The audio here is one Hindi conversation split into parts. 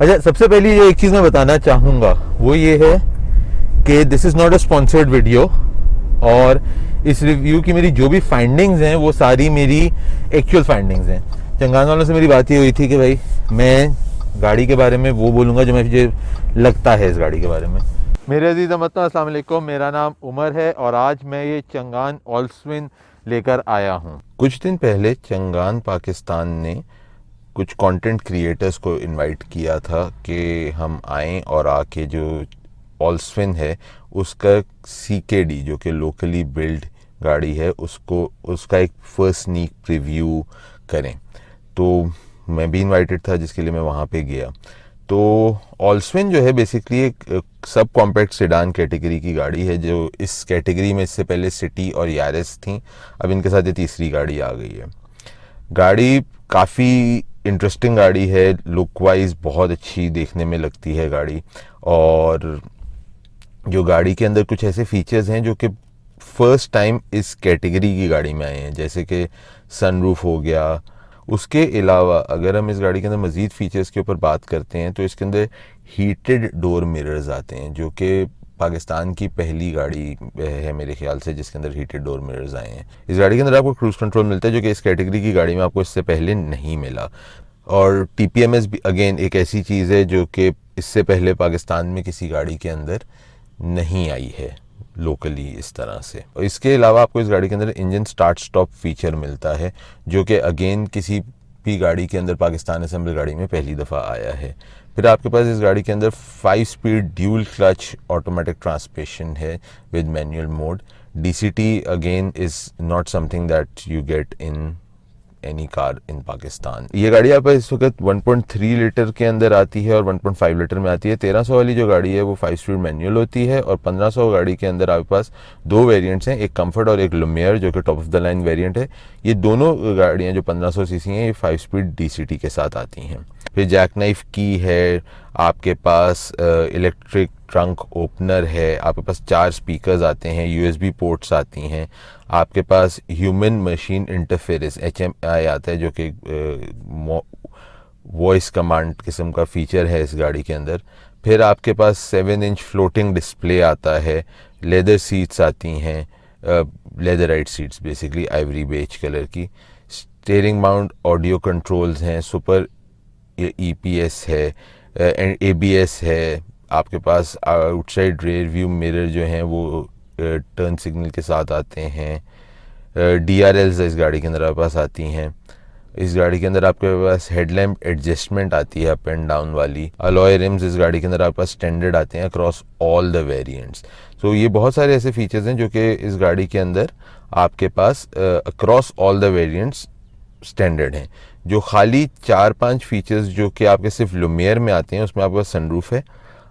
अच्छा, सबसे पहले ये एक चीज़ मैं बताना चाहूँगा, वो ये है कि this is not a sponsored video, और इस रिव्यू की मेरी जो भी फाइंडिंग्स हैं वो सारी मेरी एक्चुअल फाइंडिंग्स हैं। चंगान वालों से मेरी बात ये हुई थी कि भाई मैं गाड़ी के बारे में वो बोलूँगा जो मुझे लगता है इस गाड़ी के बारे में। मेरे अजीज़ अहमद, अस्सलाम वालेकुम, मेरा नाम उमर है और आज मैं ये चंगान ऑल्सविन लेकर आया हूँ। कुछ दिन पहले चंगान पाकिस्तान ने कुछ कंटेंट क्रिएटर्स को इनवाइट किया था कि हम आएँ और आके जो ऑल्सविन है उसका CKD जो कि लोकली बिल्ड गाड़ी है उसका एक फर्स्ट स्नीक प्रीव्यू करें। तो मैं भी इनवाइटेड था जिसके लिए मैं वहाँ पे गया। तो ऑल्सविन जो है बेसिकली एक सब कॉम्पैक्ट सेडान कैटेगरी की गाड़ी है, जो इस कैटेगरी में इससे पहले सिटी और यारिस थी, अब इनके साथ ये तीसरी गाड़ी आ गई है। गाड़ी काफ़ी इंटरेस्टिंग गाड़ी है, लुक वाइज बहुत अच्छी देखने में लगती है गाड़ी, और जो गाड़ी के अंदर कुछ ऐसे फीचर्स हैं जो कि फर्स्ट टाइम इस कैटेगरी की गाड़ी में आए हैं, जैसे कि सनरूफ हो गया। उसके अलावा अगर हम इस गाड़ी के अंदर मज़ीद फीचर्स के ऊपर बात करते हैं तो इसके अंदर हीटेड डोर मिरर्स आते हैं, जो कि पाकिस्तान की पहली गाड़ी है मेरे ख्याल से जिसके अंदर हीटेड डोर मिरर्स आए हैं। इस गाड़ी के अंदर आपको क्रूज़ कंट्रोल मिलता है जो कि इस कैटेगरी की गाड़ी में आपको इससे पहले नहीं मिला। और TPMS भी अगेन एक ऐसी चीज़ है जो कि इससे पहले पाकिस्तान में किसी गाड़ी के अंदर नहीं आई है लोकली इस तरह से। और इसके अलावा आपको इस गाड़ी के अंदर इंजन स्टार्ट स्टॉप फीचर मिलता है, जो कि अगेन किसी भी गाड़ी के अंदर पाकिस्तान असेंबल गाड़ी में पहली दफ़ा आया है। फिर आपके पास इस गाड़ी के अंदर 5 speed dual clutch automatic transmission है with manual mode. DCT again is not something that you get in any car in Pakistan. ये गाड़ी आप इस वक्त 1.3 लीटर के अंदर आती है और 1.5 लीटर में आती है। 1300 वाली जो गाड़ी है वो 5 स्पीड मैनुअल होती है, और 1500 गाड़ी के अंदर आपके पास दो वेरिएंट्स हैं, एक कंफर्ट और एक लुमियर जो कि top of the line variant है। ये दोनों गाड़ियाँ जो 1500 सीसी हैं ये 5 स्पीड DCT के साथ आती हैं। फिर जैक नाइफ की है, आपके पास इलेक्ट्रिक ट्रंक ओपनर है, आपके पास 4 स्पीकर्स आते हैं, USB पोर्ट्स आती हैं, आपके पास ह्यूमन मशीन इंटरफेरेंस HMI आता है जो कि वॉइस कमांड किस्म का फीचर है इस गाड़ी के अंदर। फिर आपके पास 7 इंच फ्लोटिंग डिस्प्ले आता है, लेदर सीट्स आती हैं, leatherette seats basically ivory beige colour की, स्टीयरिंग माउंट ऑडियो कंट्रोल्स हैं, सुपर EPS है, ABS है, आपके पास आउटसाइड रेयर व्यू मिरर जो हैं वो टर्न सिग्नल के साथ आते हैं, DRLs इस गाड़ी के अंदर आपके पास आती हैं। इस गाड़ी के अंदर आपके पास हेडलैम्प एडजस्टमेंट आती है अप एंड डाउन वाली। अलॉय रिम्स इस गाड़ी के अंदर आपके पास स्टैंडर्ड आते हैं अक्रॉस ऑल द वेरिएंट्स। सो ये बहुत सारे ऐसे फीचर्स हैं जो कि इस गाड़ी के अंदर आपके पास across all the variants standard हैं। जो खाली 4-5 फीचर्स जो कि आपके सिर्फ लुमियर में आते हैं, उसमें आपके पास सनरूफ है,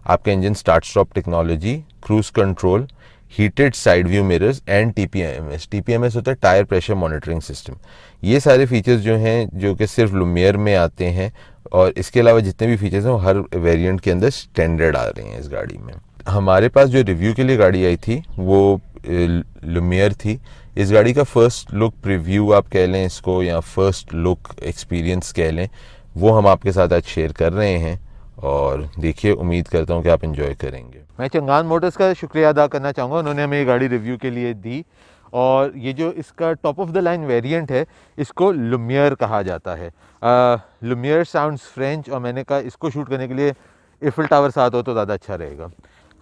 आपका engine start stop technology, cruise control, heated side view mirrors and TPMS होता है टायर प्रेशर मॉनिटरिंग सिस्टम। ये सारे फीचर्स जो हैं जो कि सिर्फ लुमियर में आते हैं, और इसके अलावा जितने भी फीचर्स हैं वो हर वेरिएंट के अंदर स्टैंडर्ड आ रहे हैं इस गाड़ी में। हमारे पास जो रिव्यू के लिए गाड़ी आई थी वो लुमियर थी। इस गाड़ी का फर्स्ट लुक प्रीव्यू आप कह लें इसको, या फर्स्ट लुक एक्सपीरियंस कह लें, वो हम आपके साथ आज शेयर कर रहे हैं, और देखिए उम्मीद करता हूँ कि आप एंजॉय करेंगे। मैं चंगान मोटर्स का शुक्रिया अदा करना चाहूँगा, उन्होंने हमें ये गाड़ी रिव्यू के लिए दी। और ये जो इसका top of the line variant है इसको लुमियर कहा जाता है। लुमियर साउंड्स फ्रेंच, और मैंने कहा इसको शूट करने के लिए इफिल टावर साथ हो तो ज़्यादा अच्छा रहेगा।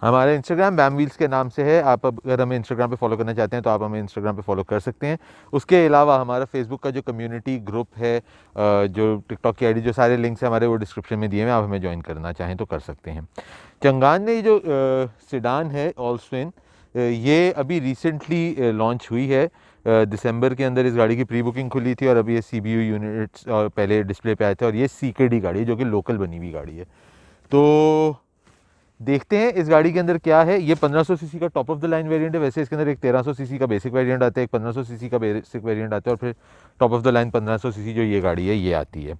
हमारे इंस्टाग्राम बैम व्हील्स के नाम से है, आप अगर हमें इंस्टाग्राम पे फॉलो करना चाहते हैं तो आप हमें इंस्टाग्राम पे फॉलो कर सकते हैं। उसके अलावा हमारा फेसबुक का जो कम्युनिटी ग्रुप है, जो टिकटॉक की आईडी, जो सारे लिंक्स हैं हमारे वो डिस्क्रिप्शन में दिए हैं, आप हमें ज्वाइन करना चाहें तो कर सकते हैं। चंगान ने जो सेडान है ऑल्सविन, ये अभी रिसेंटली लॉन्च हुई है। दिसंबर के अंदर इस गाड़ी की प्री बुकिंग खुली थी, और अभी ये CBU यूनिट्स और पहले डिस्प्ले पे आए थे, और ये CKD गाड़ी है जो कि लोकल बनी हुई गाड़ी है। तो देखते हैं इस गाड़ी के अंदर क्या है। ये 1500 सीसी का top of the line variant है। वैसे इसके अंदर एक 1300 सीसी का बेसिक वेरिएंट आता है, एक 1500 सीसी का बेसिक वेरिएंट आता है, और फिर top of the line 1500 CC जो ये गाड़ी है ये आती है।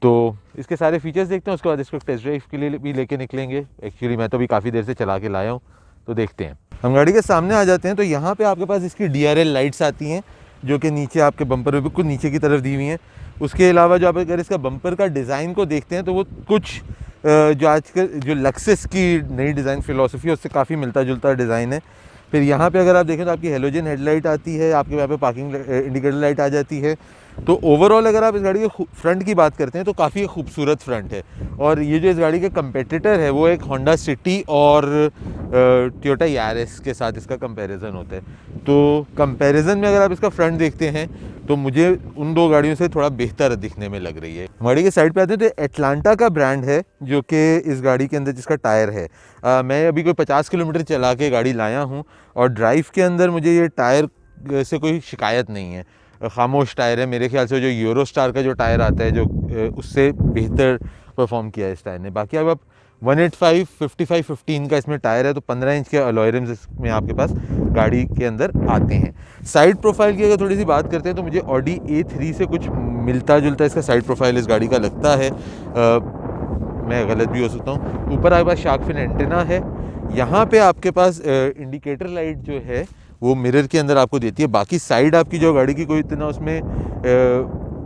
तो इसके सारे फीचर्स देखते हैं, उसके बाद इसको टेस्ट ड्राइव के लिए भी लेके निकलेंगे। एक्चुअली मैं तो भी काफ़ी देर से चला के लाया हूँ, तो देखते हैं। हम गाड़ी के सामने आ जाते हैं तो यहाँ पे आपके पास इसकी DRL लाइट्स आती हैं जो कि नीचे आपके बम्पर में बिल्कुल नीचे की तरफ दी हुई हैं। उसके अलावा जो आप अगर इसका बम्पर का डिज़ाइन को देखते हैं तो वो कुछ जो आजकल जो लक्सिस की नई डिज़ाइन फ़िलॉसफी है उससे काफ़ी मिलता जुलता डिज़ाइन है। फिर यहाँ पे अगर आप देखें तो आपकी हेलोजन हेडलाइट आती है, आपके यहाँ पे पार्किंग इंडिकेटर लाइट आ जाती है। तो ओवरऑल अगर आप इस गाड़ी के फ्रंट की बात करते हैं तो काफ़ी खूबसूरत फ्रंट है। और ये जो इस गाड़ी के कंपेटिटर है वो एक होंडा सिटी और टोयोटा यारिस के साथ इसका कंपैरिजन होता है। तो कंपैरिजन में अगर आप इसका फ्रंट देखते हैं तो मुझे उन दो गाड़ियों से थोड़ा बेहतर दिखने में लग रही है। गाड़ी के साइड पे आते हैं तो एटलांटा का ब्रांड है जो कि इस गाड़ी के अंदर जिसका टायर है। मैं अभी कोई 50 किलोमीटर चला के गाड़ी लाया हूँ और ड्राइव के अंदर मुझे ये टायर से कोई शिकायत नहीं है। खामोश टायर है। मेरे ख्याल से जो यूरो स्टार का जो टायर आता है जो उससे बेहतर परफॉर्म किया है इस टायर ने। बाकी अब आप 185 55 15 का इसमें टायर है, तो 15 इंच के अलॉय रिम्स इसमें आपके पास गाड़ी के अंदर आते हैं। साइड प्रोफाइल की अगर थोड़ी सी बात करते हैं तो मुझे ऑडी A3 से कुछ मिलता जुलता इसका साइड प्रोफाइल इस गाड़ी का लगता है। मैं गलत भी हो सकता हूँ। ऊपर आपके पास शार्क फिन एंटेना है। यहाँ पे आपके पास इंडिकेटर लाइट जो है वो मिरर के अंदर आपको देती है। बाकी साइड आपकी जो गाड़ी की कोई इतना उसमें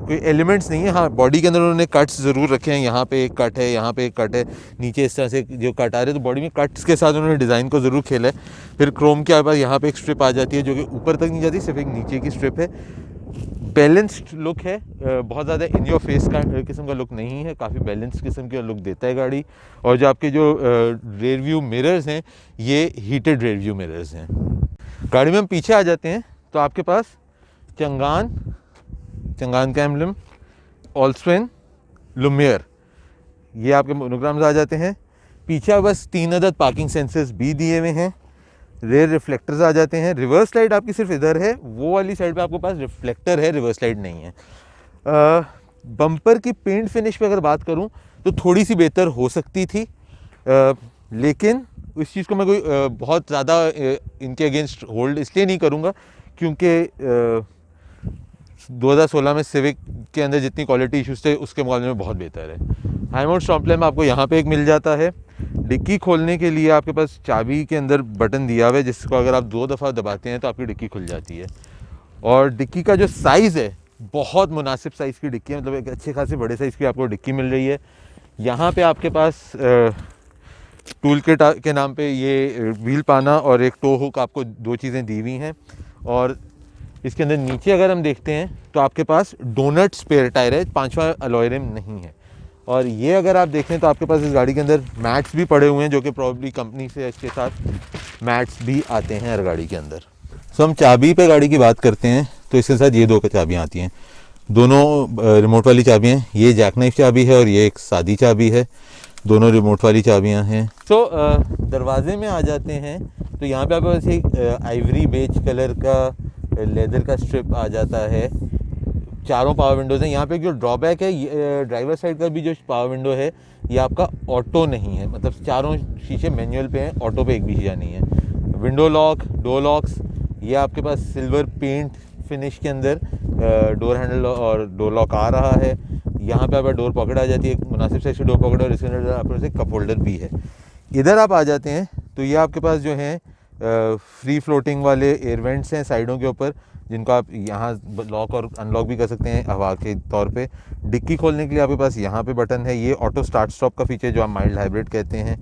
कोई एलिमेंट्स नहीं है। हाँ, बॉडी के अंदर उन्होंने कट्स ज़रूर रखे हैं। यहाँ पे एक कट है, यहाँ पे एक कट है, नीचे इस तरह से जो कट आ रहे हैं, तो बॉडी में कट्स के साथ उन्होंने डिज़ाइन को ज़रूर खेला है। फिर क्रोम के पास यहाँ पे एक स्ट्रिप आ जाती है जो कि ऊपर तक नहीं जाती, सिर्फ एक नीचे की स्ट्रिप है। बैलेंस्ड लुक है, बहुत ज़्यादा इन योर फेस का किस्म का लुक नहीं है, काफ़ी बैलेंस्ड किस्म का लुक देता है गाड़ी। और जो आपके जो रेयर व्यू मिरर्स हैं ये हीटेड रेयर व्यू मिरर्स हैं। गाड़ी में हम पीछे आ जाते हैं तो आपके पास चंगान का एम्ब्लम, ऑल्सवेन, लुमियर, ये आपके मोनोग्राम्स आ जाते हैं। पीछे बस 3 अदद पार्किंग सेंसर्स भी दिए हुए हैं। रेयर रिफ्लेक्टर्स आ जाते हैं। रिवर्स लाइट आपकी सिर्फ इधर है, वो वाली साइड पे आपके पास रिफ्लेक्टर है, रिवर्स लाइट नहीं है। बम्पर की पेंट फिनिश पे अगर बात करूं तो थोड़ी सी बेहतर हो सकती थी, लेकिन इस चीज़ को मैं कोई बहुत ज़्यादा इनके अगेंस्ट होल्ड इसलिए नहीं करूँगा क्योंकि 2016 में सिविक के अंदर जितनी क्वालिटी इश्यूज थे उसके मुकाबले में बहुत बेहतर है। हाई माउंट स्टॉप लैम्प आपको यहाँ पे एक मिल जाता है। डिक्की खोलने के लिए आपके पास चाबी के अंदर बटन दिया हुआ है जिसको अगर आप 2 दफ़ा दबाते हैं तो आपकी डिक्की खुल जाती है। और डिक्की का जो साइज़ है बहुत मुनासिब साइज़ की डिक्की है, मतलब एक अच्छे खासे बड़े साइज़ की आपको डिक्की मिल रही है। यहाँ पे आपके पास टूल किट के नाम पे ये व्हील पाना और एक टो हुक आपको 2 चीज़ें दी हुई हैं। और इसके अंदर नीचे अगर हम देखते हैं तो आपके पास डोनट स्पेयर टायर है, 5वां अलॉय रिम नहीं है। और ये अगर आप देखें तो आपके पास इस गाड़ी के अंदर मैट्स भी पड़े हुए हैं जो कि प्रॉब्ली कंपनी से इसके साथ मैट्स भी आते हैं हर गाड़ी के अंदर। सो हम चाबी पे गाड़ी की बात करते हैं तो इसके साथ ये 2 चाबियाँ आती हैं, दोनों रिमोट वाली चाबियाँ हैं। ये जैक नाइफ चाबी है और ये एक सादी चाबी है, दोनों रिमोट वाली चाबियाँ हैं। तो दरवाजे में आ जाते हैं तो यहाँ पे आपके पास एक आइवरी बेज कलर का लेदर का स्ट्रिप आ जाता है। चारों पावर विंडोज़ हैं। यहाँ पे जो ड्रॉबैक है ड्राइवर साइड का भी जो पावर विंडो है ये आपका ऑटो नहीं है, मतलब चारों शीशे मैनुअल पे हैं, ऑटो पे एक भी शीशा नहीं है। विंडो लॉक, डोर लॉक्स, ये आपके पास सिल्वर पेंट फिनिश के अंदर डोर हैंडल और डोर लॉक आ रहा है। यहाँ पे आपका डोर पॉकेट आ जाती है, एक मुनासिब साइज की डोर पॉकेट, और इसके अंदर आपके पास एक कप होल्डर भी है। इधर आप आ जाते हैं तो ये आपके पास जो है फ्री फ्लोटिंग वाले एयर वेंट्स हैं साइडों के ऊपर, जिनको आप यहाँ लॉक और अनलॉक भी कर सकते हैं हवा के तौर पे। डिक्की खोलने के लिए आपके पास यहाँ पे बटन है। ये ऑटो स्टार्ट स्टॉप का फीचर जो आप माइल्ड हाइब्रिड कहते हैं।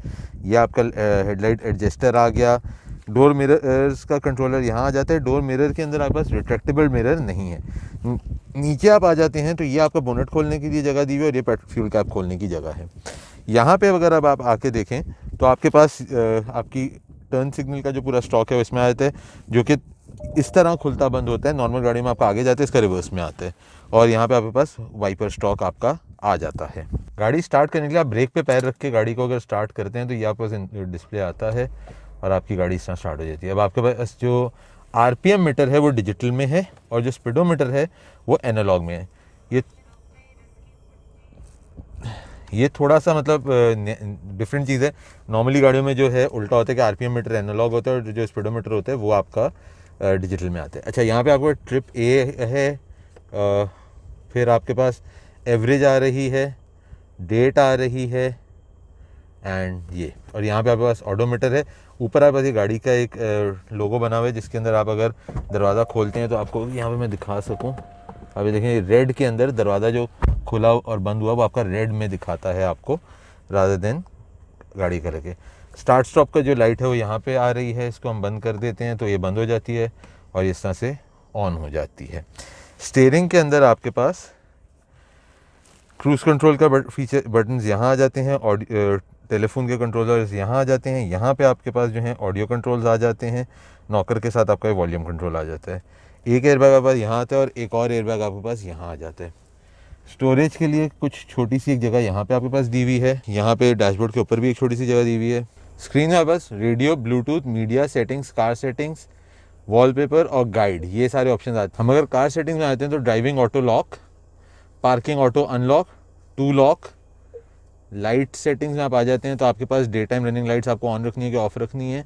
ये आपका हेडलाइट एडजस्टर आ गया। डोर मिरर्स का कंट्रोलर यहाँ आ जाता है। डोर मिरर के अंदर आपके पास रिट्रैक्टेबल मिरर नहीं है। नीचे आप आ जाते हैं तो ये आपका बोनट खोलने के लिए जगह दी हुई है और ये पेट्रोल फ्यूल कैप खोलने की जगह है। यहाँ पे अगर अब आप आके देखें तो आपके पास आपकी टर्न सिग्नल का जो पूरा स्टॉक है वो इसमें आ जाता है, जो कि इस तरह खुलता बंद होता है। नॉर्मल गाड़ी में आपका आगे जाते हैं, इसका रिवर्स में आता है। और यहाँ पे आपके पास वाइपर स्टॉक आपका आ जाता है। गाड़ी स्टार्ट करने के लिए आप ब्रेक पे पैर रख के गाड़ी को अगर स्टार्ट करते हैं तो ये आपके पास डिस्प्ले आता है और आपकी गाड़ी इस तरह स्टार्ट हो जाती है। अब आपके पास जो RPM मीटर है वो डिजिटल में है और जो स्पीडोमीटर है वो एनालॉग में है। ये थोड़ा सा मतलब डिफरेंट चीज़ है। नॉर्मली गाड़ियों में जो है उल्टा होता है कि RPM मीटर एनालॉग होता है और जो स्पीडोमीटर होता है वो आपका डिजिटल में आता है। अच्छा, यहाँ पे आपको ट्रिप A है, फिर आपके पास एवरेज आ रही है, डेट आ रही है एंड ये, और यहाँ पे आपके पास ऑडोमीटर है। ऊपर आपके पास ये गाड़ी का एक लोगो बना हुआ है जिसके अंदर आप अगर दरवाज़ा खोलते हैं तो आपको यहाँ पे मैं दिखा सकूँ, अभी देखें रेड के अंदर दरवाज़ा जो खुला और बंद हुआ वो आपका रेड में दिखाता है आपको रादर देन गाड़ी का लगे। स्टार्ट स्टॉप का जो लाइट है वो यहाँ पे आ रही है, इसको हम बंद कर देते हैं तो ये बंद हो जाती है और इस तरह से ऑन हो जाती है। स्टीयरिंग के अंदर आपके पास क्रूज़ कंट्रोल का फीचर बटन्स यहाँ आ जाते हैं, और टेलीफोन के कंट्रोलर्स यहाँ आ जाते हैं। यहाँ पे आपके पास जो है ऑडियो कंट्रोल्स आ जाते हैं, नॉकर के साथ आपका वॉल्यूम कंट्रोल आ जाता है। एक एयरबैग आपके पास यहाँ आता है और एक और एयरबैग आपके पास यहाँ आ जाता है। स्टोरेज के लिए कुछ छोटी सी एक जगह यहाँ पे आपके पास दी हुई है, यहाँ पे डैशबोर्ड के ऊपर भी एक छोटी सी जगह दी हुई है। स्क्रीन में बस radio, Bluetooth, media settings, car settings, wallpaper और गाइड, ये सारे ऑप्शन आते हैं। हम अगर कार सेटिंग्स में आते हैं तो driving auto lock, parking auto unlock, to lock, light settings में आप आ जाते हैं तो आपके पास डे टाइम रनिंग लाइट्स आपको ऑन रखनी है कि ऑफ रखनी है।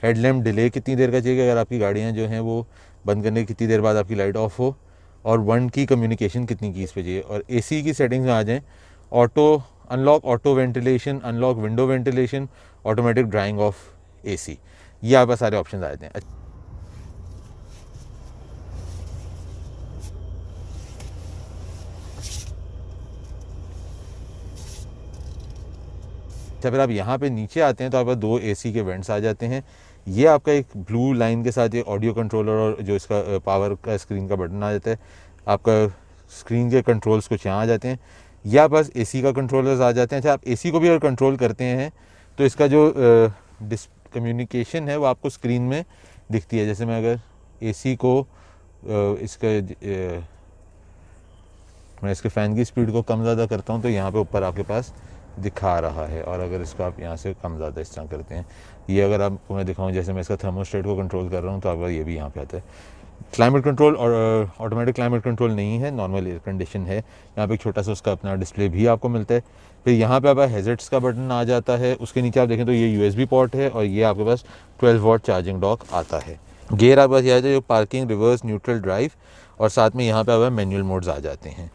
हेडलैम्प डिले कितनी देर का चाहिए, अगर आपकी गाड़ियाँ जो हैं वो बंद करने की कितनी देर बाद आपकी लाइट ऑफ हो, और वन की कम्युनिकेशन कितनी कीज़ पे चाहिए। और एसी की सेटिंग्स में आ जाएं, auto unlock, auto ventilation unlock, window ventilation, automatic drying of AC, ये आपके सारे ऑप्शन आ जाते हैं। अच्छा, फिर आप यहाँ पे नीचे आते हैं तो आपके पास दो एसी के वेंट्स आ जाते हैं। ये आपका एक ब्लू लाइन के साथ ये ऑडियो कंट्रोलर और जो इसका पावर का स्क्रीन का बटन आ जाता है। आपका स्क्रीन के कंट्रोल्स कुछ यहाँ आ जाते हैं। ये आपके पास एसी का कंट्रोलर्स आ जाते हैं। अच्छा, आप एसी को भी अगर कंट्रोल करते हैं तो इसका जो कम्युनिकेशन है वो आपको स्क्रीन में दिखती है। जैसे मैं अगर एसी को मैं इसके फ़ैन की स्पीड को कम ज़्यादा करता हूँ तो यहाँ पे ऊपर आपके पास दिखा रहा है। और अगर इसको आप यहाँ से कम ज़्यादा इस तरह करते हैं, ये अगर आपको मैं दिखाऊं, जैसे मैं इसका थर्मोस्टेट को कंट्रोल कर रहा हूँ तो आपका ये भी यहाँ पे आता है। क्लाइमेट कंट्रोल और ऑटोमेटिक क्लाइमेट कंट्रोल नहीं है, नॉर्मल एयर कंडीशन है। यहाँ पे एक छोटा सा उसका अपना डिस्प्ले भी आपको मिलता है। फिर यहाँ पे आपका हैज़र्ड्स का बटन आ जाता है। उसके नीचे आप देखें तो ये USB पोर्ट है और ये आपके पास 12 वॉट चार्जिंग डॉक आता है। गियर आपके पास ये आ जाता है, जो पार्किंग, रिवर्स, न्यूट्रल, ड्राइव, और साथ में यहाँ पे आपका मैनुअल मोड्स आ जाते हैं।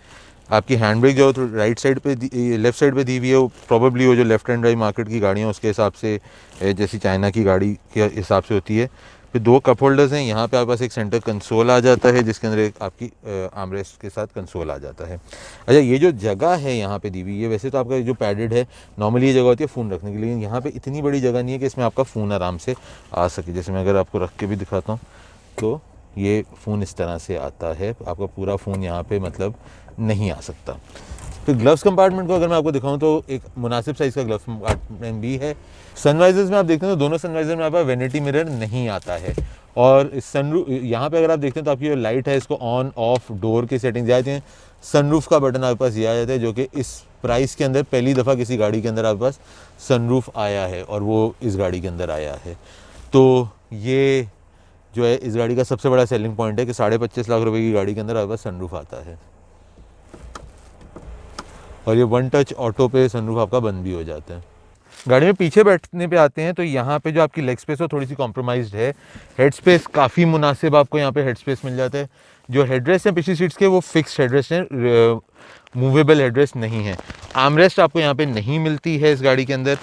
आपकी हैंड ब्रेक जो राइट साइड पे लेफ़्ट साइड पे दी हुई है वो प्रॉबेबली वो जो लेफ़्ट हैंड ड्राइव मार्केट की गाड़ियाँ उसके हिसाब से, जैसी चाइना की गाड़ी के हिसाब से होती है। फिर दो कप होल्डर्स हैं। यहाँ पे आपके पास एक सेंटर कंसोल आ जाता है जिसके अंदर एक आपकी आर्मरेस्ट के साथ कंसोल आ जाता है। अच्छा, ये जो जगह है यहाँ पे दी हुई है, वैसे तो आपका जो पैडेड है नॉर्मली ये जगह होती है फ़ोन रखने के लिए, लेकिन यहाँ पे इतनी बड़ी जगह नहीं है कि इसमें आपका फ़ोन आराम से आ सके। जैसे मैं अगर आपको रख के भी दिखाता हूँ तो ये फ़ोन इस तरह से आता है, आपका पूरा फ़ोन यहाँ पे मतलब नहीं आ सकता। तो ग्लव्स कंपार्टमेंट को अगर मैं आपको दिखाऊं तो एक मुनासिब साइज़ का ग्लव्स कंपार्टमेंट भी है। सनवाइजर्स में आप देखते हैं तो दोनों सनवाइजर में आपका वैनिटी मिरर नहीं आता है। और सनरूफ यहाँ पे अगर आप देखते हैं तो आपकी जो लाइट है इसको ऑन ऑफ डोर की सेटिंग जाते हैं। सनरूफ का बटन आपके पास ये आ जाता है, जो कि इस प्राइस के अंदर पहली दफ़ा किसी गाड़ी के अंदर आपके पास सनरूफ आया है और वो इस गाड़ी के अंदर आया है। तो ये जो है इस गाड़ी का सबसे बड़ा सेलिंग पॉइंट है कि 25.5 लाख रुपए की गाड़ी के अंदर आपके पास सनरूफ आता है। और ये वन टच ऑटो पे सनरूफ आपका बंद भी हो जाता है। गाड़ी में पीछे बैठने पे आते हैं तो यहाँ पे जो आपकी लेग स्पेस हो थोड़ी सी कॉम्प्रोमाइज्ड है। हेड स्पेस काफ़ी मुनासिब आपको यहाँ पे हेड स्पेस मिल जाता है। जो हेडरेस्ट हैं पिछली सीट्स के वो फिक्स हेडरेस्ट हैं, मूवेबल हेडरेस्ट नहीं है। आर्मरेस्ट आपको यहाँ पे नहीं मिलती है इस गाड़ी के अंदर।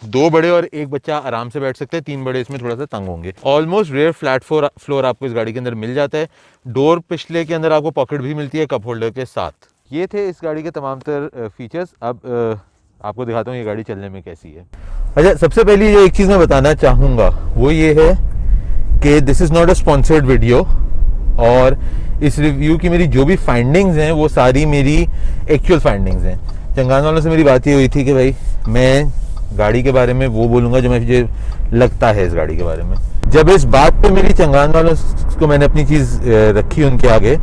दो बड़े और एक बच्चा आराम से बैठ सकते हैं, तीन बड़े इसमें थोड़ा सा तंग होंगे। ऑलमोस्ट रेयर फ्लैट फ्लोर आपको इस गाड़ी के अंदर मिल जाता है। डोर पिछले के अंदर आपको पॉकेट भी मिलती है कप होल्डर के साथ। ये थे इस गाड़ी के तमाम तर फीचर्स। अब आपको दिखाता हूँ ये गाड़ी चलने में कैसी है। अच्छा, सबसे पहली जो एक चीज़ मैं बताना चाहूँगा वो ये है कि this is not a sponsored video, और इस रिव्यू की मेरी जो भी फाइंडिंग्स हैं वो सारी मेरी एक्चुअल फाइंडिंग्स हैं। चंगान वालों से मेरी बात ये हुई थी कि भाई मैं गाड़ी के बारे में वो बोलूँगा जो मुझे लगता है इस गाड़ी के बारे में। जब इस बात पे मेरी चंगान वालों को मैंने अपनी चीज़ रखी उनके आगे,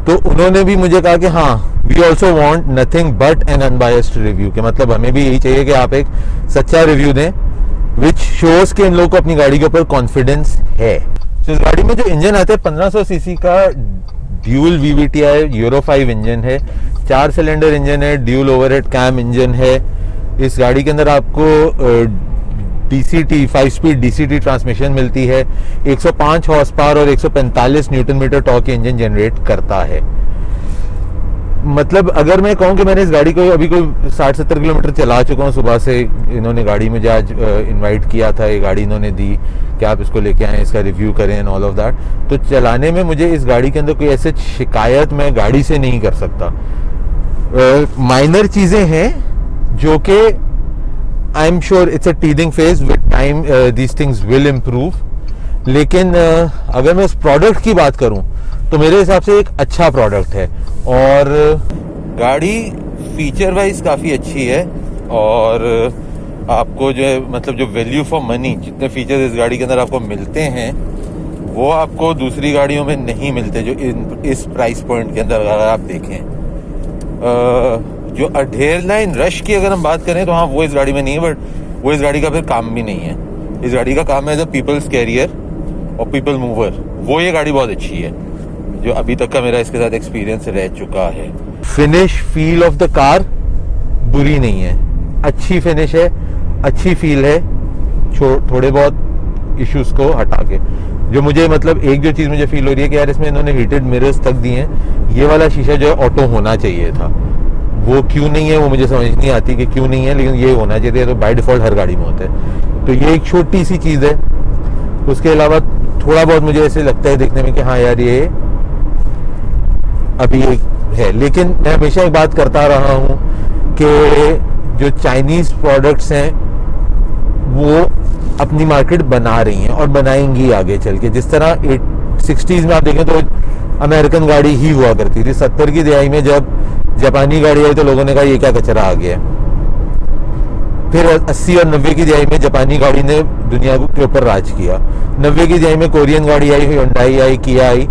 तो उन्होंने भी मुझे कहा कि हाँ, we also want nothing but an unbiased review, के मतलब हमें भी यही चाहिए कि आप एक सच्चा रिव्यू दें विच शोज कि इन लोगों को अपनी गाड़ी के ऊपर कॉन्फिडेंस है। तो इस गाड़ी में जो इंजन आता है 1500 सीसी का ड्यूल VVTi यूरो 5 इंजन है। 4 सिलेंडर इंजन है, ड्यूल ओवरहेड कैम इंजन है। इस गाड़ी के अंदर आपको DCT 5 स्पीड DCT ट्रांसमिशन मिलती है। 105 हॉर्स पावर और 145 newton metre torque engine generate करता है। मतलब अगर मैं कहूँ कि मैंने इस गाड़ी को अभी कोई 60-70 किलोमीटर चला चुका हूँ सुबह से। इन्होंने गाड़ी मुझे आज इनवाइट किया था, ये गाड़ी इन्होंने दी कि आप इसको लेके आएँ, इसका रिव्यू करें एंड ऑल ऑफ दैट। तो चलाने में मुझे इस गाड़ी के अंदर कोई ऐसे शिकायत मैं गाड़ी से नहीं कर सकता। माइनर चीज़ें हैं जो कि I am sure it's a teething phase, with time these things will improve. लेकिन अगर मैं इस प्रोडक्ट की बात करूं तो मेरे हिसाब से एक अच्छा प्रोडक्ट है। और गाड़ी फीचर वाइज काफ़ी अच्छी है, और आपको जो है मतलब जो वैल्यू फॉर मनी, जितने फीचर्स इस गाड़ी के अंदर आपको मिलते हैं वो आपको दूसरी गाड़ियों में नहीं मिलते, जो इस प्राइस पॉइंट के अंदर अगर आप देखें। जो अढेर लाइन रश की अगर हम बात करें तो हाँ वो इस गाड़ी में नहीं है, बट वो इस गाड़ी का फिर काम भी नहीं है। इस गाड़ी का काम है एज अ पीपल्स कैरियर और पीपल मूवर। वो ये गाड़ी बहुत अच्छी है जो अभी तक का मेरा इसके साथ एक्सपीरियंस रह चुका है। Finish feel of the car बुरी नहीं है, अच्छी फिनिश है, अच्छी फील है, थोड़े बहुत इश्यूज को हटा के। जो मुझे मतलब एक जो चीज़ मुझे फील हो रही है कि यार इसमें इन्होंने हीटेड मिरर्स तक दिए हैं, ये वाला शीशा जो है ऑटो होना चाहिए था, वो क्यों नहीं है वो मुझे समझ नहीं आती कि क्यों नहीं है, लेकिन ये होना चाहिए। तो बाय डिफॉल्ट हर गाड़ी में होता है, तो ये एक छोटी सी चीज़ है। उसके अलावा थोड़ा बहुत मुझे ऐसे लगता है देखने में कि हाँ यार ये अभी है। लेकिन मैं हमेशा एक बात करता रहा हूँ कि जो चाइनीज़ प्रोडक्ट्स हैं वो अपनी मार्केट बना रही हैं और बनाएंगी आगे चल के। जिस तरह 60s में आप देखें तो अमेरिकन गाड़ी ही हुआ करती थी। 70 की दिहाई में जब जापानी गाड़ी आई तो लोगों ने कहा ये क्या कचरा आ गया। फिर 80 और 90 की दिहाई में जापानी गाड़ी ने दुनिया के ऊपर राज किया। 90 की दिहाई में कोरियन गाड़ी आई, हुंडई आई, किया आई,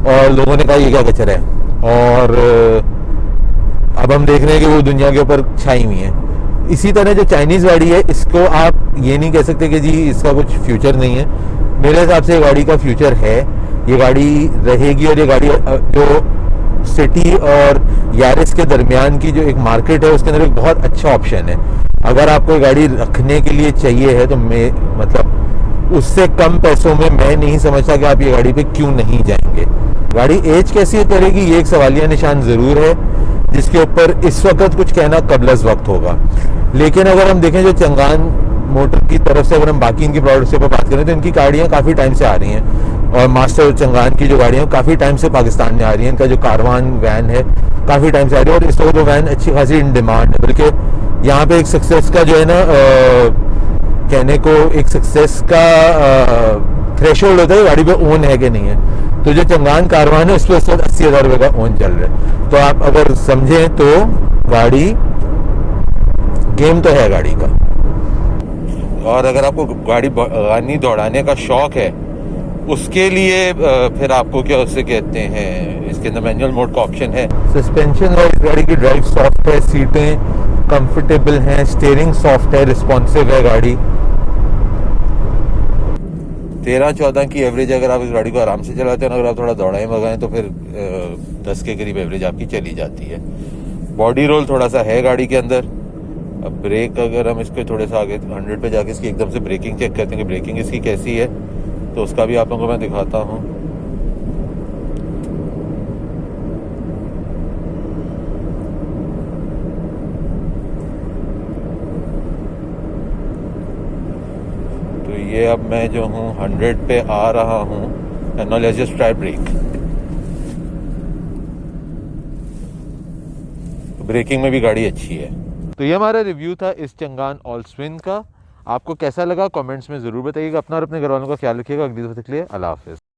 और लोगों ने कहा ये क्या कचरा है। और अब हम देख रहे हैं कि वो दुनिया के ऊपर छाई हुई है। इसी तरह जो चाइनीज़ गाड़ी है इसको आप ये नहीं कह सकते कि जी इसका कुछ फ्यूचर नहीं है। मेरे हिसाब से गाड़ी का फ्यूचर है, ये गाड़ी रहेगी। और ये गाड़ी जो सिटी और यारिस के दरमियान की जो एक मार्केट है उसके अंदर एक बहुत अच्छा ऑप्शन है। अगर आपको गाड़ी रखने के लिए चाहिए है तो मैं मतलब उससे कम पैसों में मैं नहीं समझता कि आप ये गाड़ी पे क्यों नहीं जाएंगे। गाड़ी एज कैसी करेगी ये एक सवालिया निशान ज़रूर है, जिसके ऊपर इस वक्त कुछ कहना कबलज़ वक्त होगा। लेकिन अगर हम देखें जो चंगान मोटर की तरफ से अगर हम बाकी इनकी प्रोडक्ट्स के ऊपर बात करें तो इनकी गाड़ियाँ काफ़ी टाइम से आ रही हैं, और मास्टर चंगान की जो गाड़ियाँ काफ़ी टाइम से पाकिस्तान में आ रही हैं। इनका जो कारवान वैन है काफ़ी टाइम से आ रही है, और इस वक्त वो वैन अच्छी खासी इन डिमांड है। बल्कि यहाँ पे एक सक्सेस का जो है ना कहने को एक सक्सेस का थ्रेशोल्ड होता है गाड़ी पे ओन है कि नहीं है। तो जो चंगान कारवान है उस पर इस वक्त 80,000 रुपये का ओन चल रहा है। तो आप अगर समझें तो गाड़ी गेम तो है गाड़ी का। और अगर आपको गाड़ी दौड़ाने का शौक है उसके लिए फिर आपको क्या उससे कहते हैं, इसके अंदर मैनुअल मोड का ऑप्शन है। सस्पेंशन वाइज गाड़ी की ड्राइव सॉफ्ट है, सीटें कंफर्टेबल हैं, स्टीयरिंग सॉफ्ट है, रिस्पॉन्सिव है गाड़ी। 13-14 की एवरेज अगर आप इस गाड़ी को आराम से चलाते हैं, अगर आप थोड़ा दौड़ाएं भगाएं तो फिर 10 के करीब एवरेज आपकी चली जाती है। बॉडी रोल थोड़ा सा है गाड़ी के अंदर। अब ब्रेक अगर हम इसको थोड़े सा आगे 100 पे जाके इसकी एकदम से ब्रेकिंग चेक करते हैं कि ब्रेकिंग इसकी कैसी है, तो उसका भी आप लोगों को मैं दिखाता हूँ। तो ये अब मैं जो हूँ 100 पे आ रहा हूँ, and now let's just try brake. Braking में भी गाड़ी अच्छी है। तो ये हमारा रिव्यू था इस चंगान ऑलस्विन का। आपको कैसा लगा कमेंट्स में ज़रूर बताइएगा। अपना और अपने घर वालों का ख्याल रखिएगा। अगली दफ़े के लिए अल्लाह हाफ़िज़।